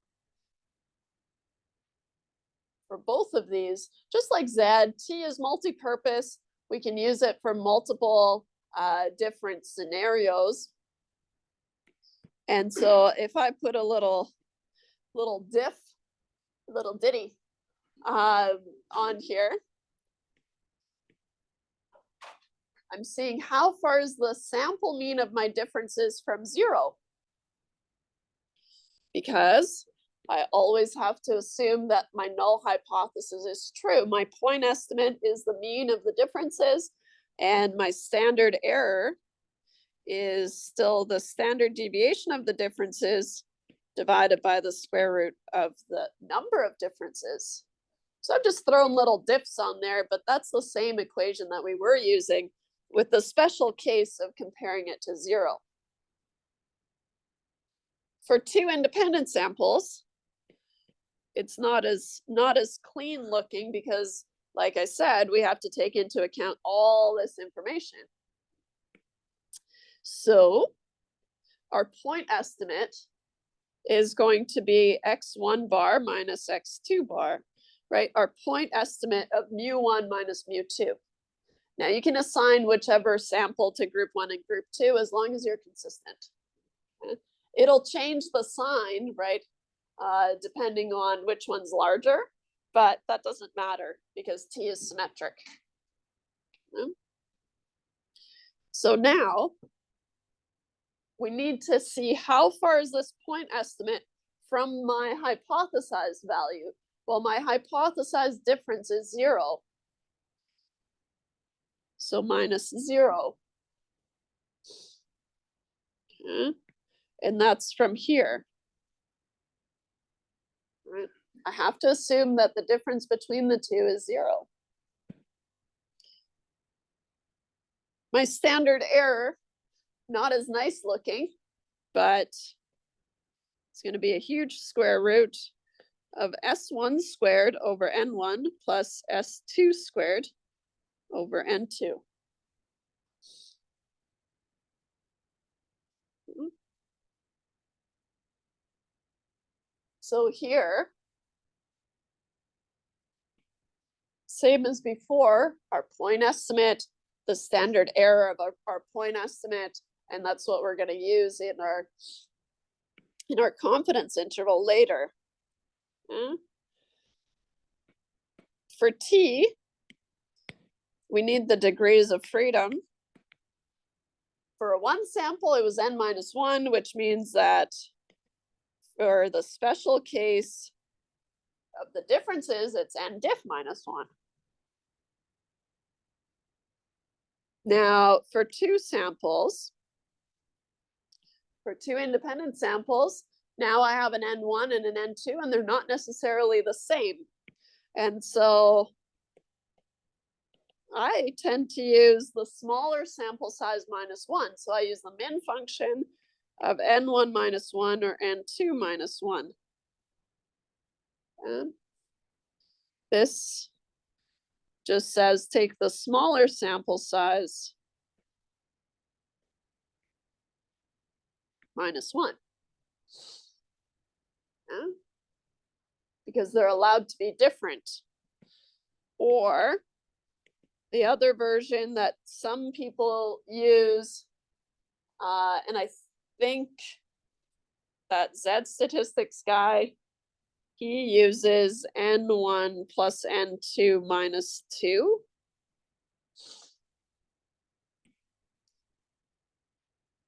For both of these, just like Z, T is multi-purpose. We can use it for multiple different scenarios. And so if I put a little diff, little ditty on here, I'm seeing how far is the sample mean of my differences from 0. Because I always have to assume that my null hypothesis is true. My point estimate is the mean of the differences, and my standard error is still the standard deviation of the differences divided by the square root of the number of differences. So I've just thrown little diffs on there, but that's the same equation that we were using with the special case of comparing it to 0. For two independent samples, it's not as clean looking because, like I said, we have to take into account all this information. So our point estimate is going to be x1 bar minus x2 bar, right? Our point estimate of mu1 minus mu2. Now you can assign whichever sample to group 1 and group 2 as long as you're consistent. Okay? It'll change the sign, right? Depending on which one's larger, but that doesn't matter because T is symmetric. Okay? So now we need to see how far is this point estimate from my hypothesized value. Well, my hypothesized difference is 0. So minus 0. And that's from here. Right? I have to assume that the difference between the two is 0. My standard error, not as nice looking, but it's going to be a huge square root of s1 squared over n1 plus s2 squared over n2. So here, same as before, our point estimate, the standard error of our point estimate, and that's what we're going to use in our confidence interval later. For t, we need the degrees of freedom. For a 1 sample, it was n minus 1, which means that for the special case of the differences, it's n diff minus 1. Now, for 2 samples, for 2 independent samples, now I have an n1 and an n2, and they're not necessarily the same. And so I tend to use the smaller sample size minus 1. So I use the min function of n1 minus 1 or n2 minus 1. And this just says take the smaller sample size minus 1. Yeah? Because they're allowed to be different. Or the other version that some people use, and I think that Z statistics guy, he uses n1 plus n2 minus 2.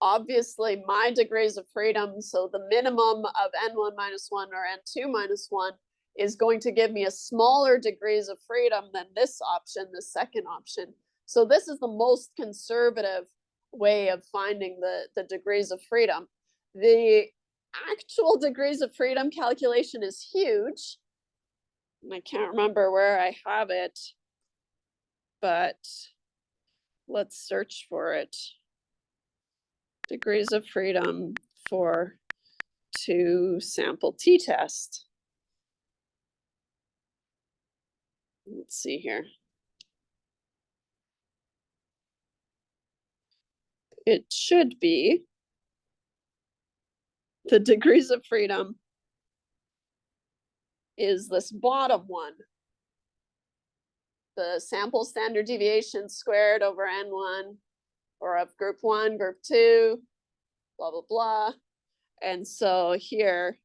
Obviously, my degrees of freedom, so the minimum of n1 minus 1 or n2 minus 1 is going to give me a smaller degrees of freedom than this option, the second option. So this is the most conservative way of finding the degrees of freedom. The actual degrees of freedom calculation is huge. And I can't remember where I have it, but let's search for it. Degrees of freedom for 2 sample t-test. Let's see here. It should be the degrees of freedom is this bottom one. The sample standard deviation squared over n1, or of group 1, group 2, blah, blah, blah. And so here,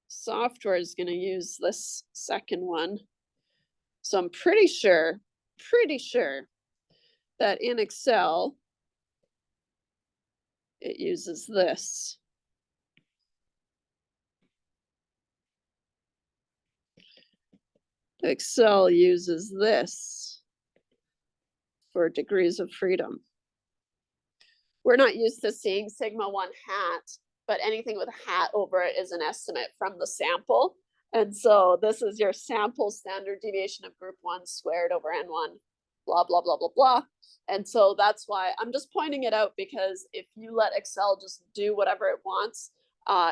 software is going to use this second one. So I'm pretty sure that in Excel, it uses this. Excel uses this for degrees of freedom. We're not used to seeing sigma 1 hat, but anything with a hat over it is an estimate from the sample. And so this is your sample standard deviation of group 1 squared over n1, blah, blah, blah, blah, blah. And so that's why I'm just pointing it out, because if you let Excel just do whatever it wants,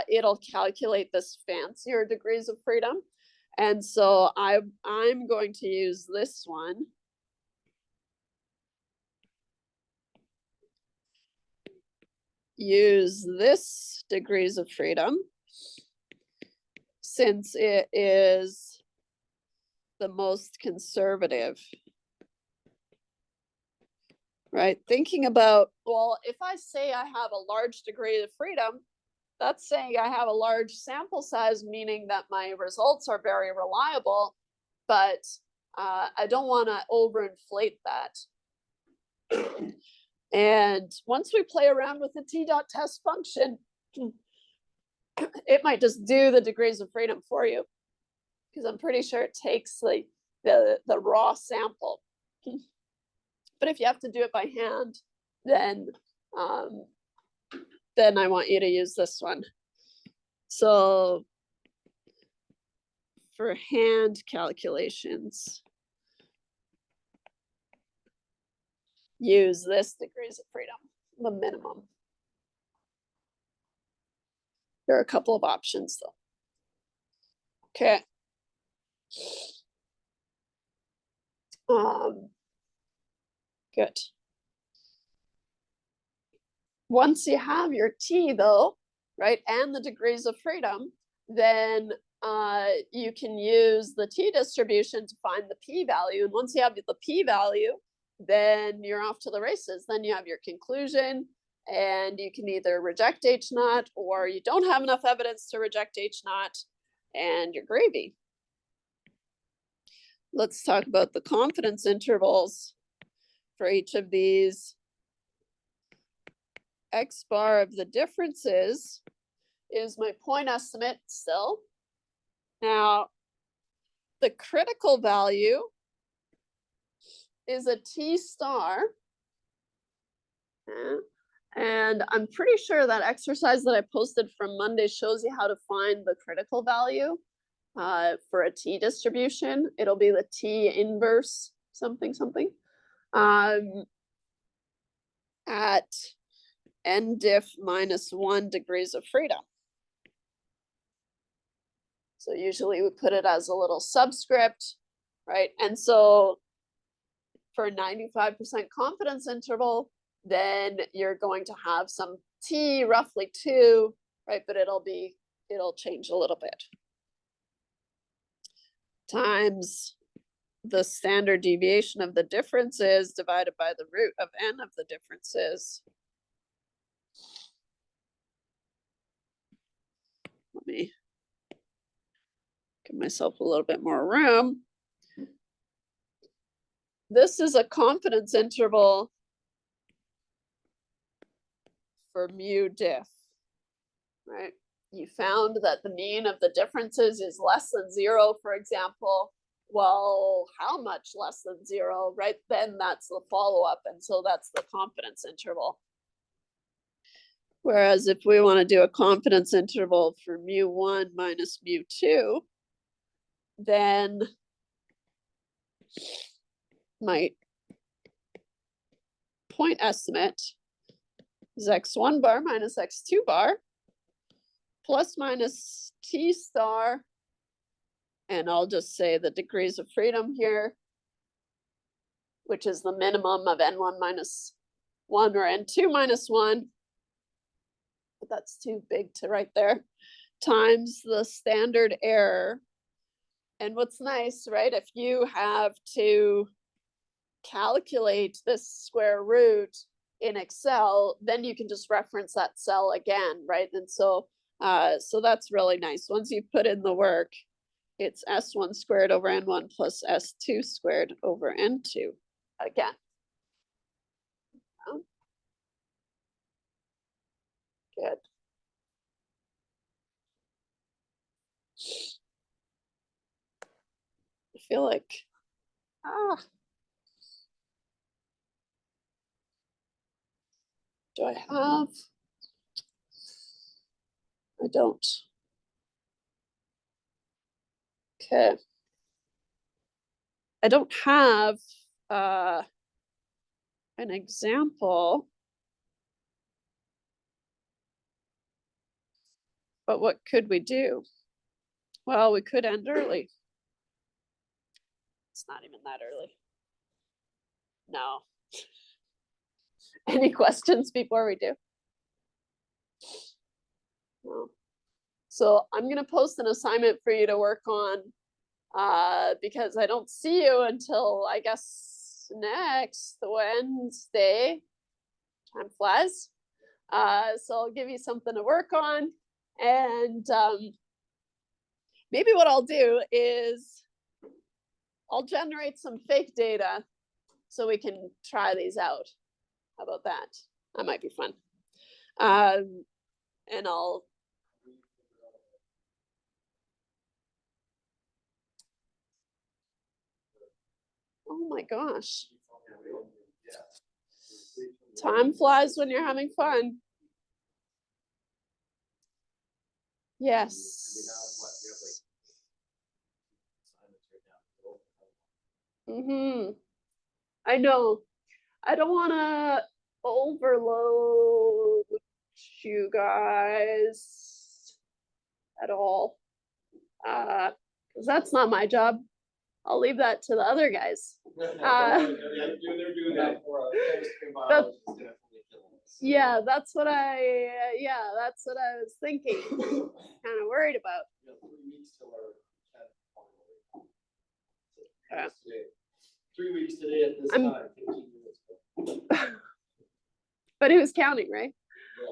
it'll calculate this fancier degrees of freedom. And so I'm going to use this one. Use this degrees of freedom, since it is the most conservative. Right? Thinking about, well, if I say I have a large degree of freedom, that's saying I have a large sample size, meaning that my results are very reliable, but I don't want to overinflate that. And once we play around with the t.test function, it might just do the degrees of freedom for you, because I'm pretty sure it takes like the raw sample. But if you have to do it by hand, then I want you to use this one. So for hand calculations, use this degrees of freedom, the minimum. There are a couple of options though. Okay. Good. Once you have your T though, right, and the degrees of freedom, then you can use the T distribution to find the p-value. And once you have the p-value, then you're off to the races. Then you have your conclusion, and you can either reject H naught, or you don't have enough evidence to reject H naught, and you're gravy. Let's talk about the confidence intervals for each of these. X bar of the differences is my point estimate still. Now, the critical value is a T star. And I'm pretty sure that exercise that I posted from Monday shows you how to find the critical value for a T distribution. It'll be the T inverse something something at n diff minus 1 degrees of freedom. So usually we put it as a little subscript, right? And so for a 95% confidence interval, then you're going to have some T, roughly 2, right? But it'll change a little bit. Times the standard deviation of the differences divided by the root of n of the differences. Let me give myself a little bit more room. This is a confidence interval for mu diff, right? You found that the mean of the differences is less than 0, for example. Well, how much less than 0, right? Then that's the follow-up, and so that's the confidence interval. Whereas if we want to do a confidence interval for mu1 minus mu2, then my point estimate is x1 bar minus x2 bar plus minus T star, and I'll just say the degrees of freedom here, which is the minimum of n1 minus 1 or n2 minus 1, but that's too big to write there, times the standard error. And what's nice, right, if you have to calculate this square root in Excel, then you can just reference that cell again, right? And so that's really nice. Once you put in the work, it's S1 squared over N1 plus S2 squared over N2 again. Good. I feel like, do I have? I don't. Okay. I don't have an example, but what could we do? Well, we could end early. It's not even that early. No. Any questions before we do? No. So I'm going to post an assignment for you to work on because I don't see you until, I guess, next Wednesday. Time flies. So I'll give you something to work on. And maybe what I'll do is I'll generate some fake data so we can try these out. How about that? That might be fun. And I'll oh my gosh. Time flies when you're having fun. Yes. Mm-hmm. I know. I don't wanna overload you guys at all. Cause that's not my job. I'll leave that to the other guys. They're doing that for a chemistry biologist, definitely killing us. Yeah, that's what I was thinking. Kind of worried about. We got 3 weeks till our Yeah. 3 weeks today at this time, 15 minutes ago. But who's counting, right?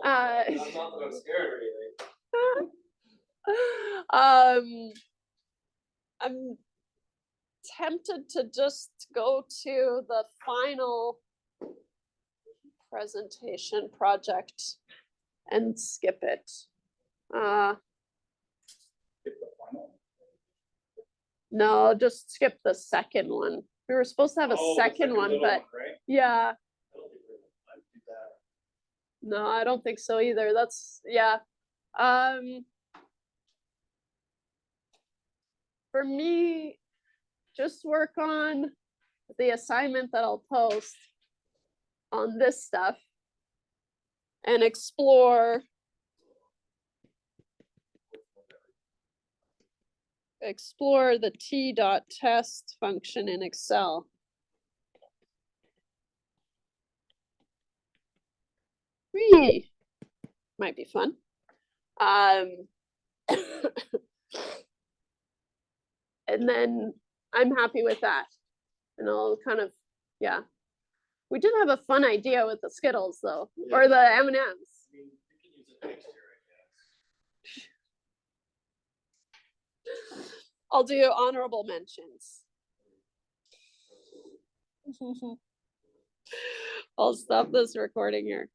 Yeah, not that I'm scared or anything. I'm tempted to just go to the final presentation project and skip it. No, just skip the second one. We were supposed to have a second one, but yeah. I don't think we're gonna do that. No, I don't think so either. That's, yeah. For me, just work on the assignment that I'll post on this stuff and explore the t.test function in Excel. Might be fun. And then I'm happy with that. And I'll kind of, yeah. We did have a fun idea with the Skittles though, or the M&Ms. I mean, you can use it next year, I guess. I'll do honorable mentions. I'll stop this recording here.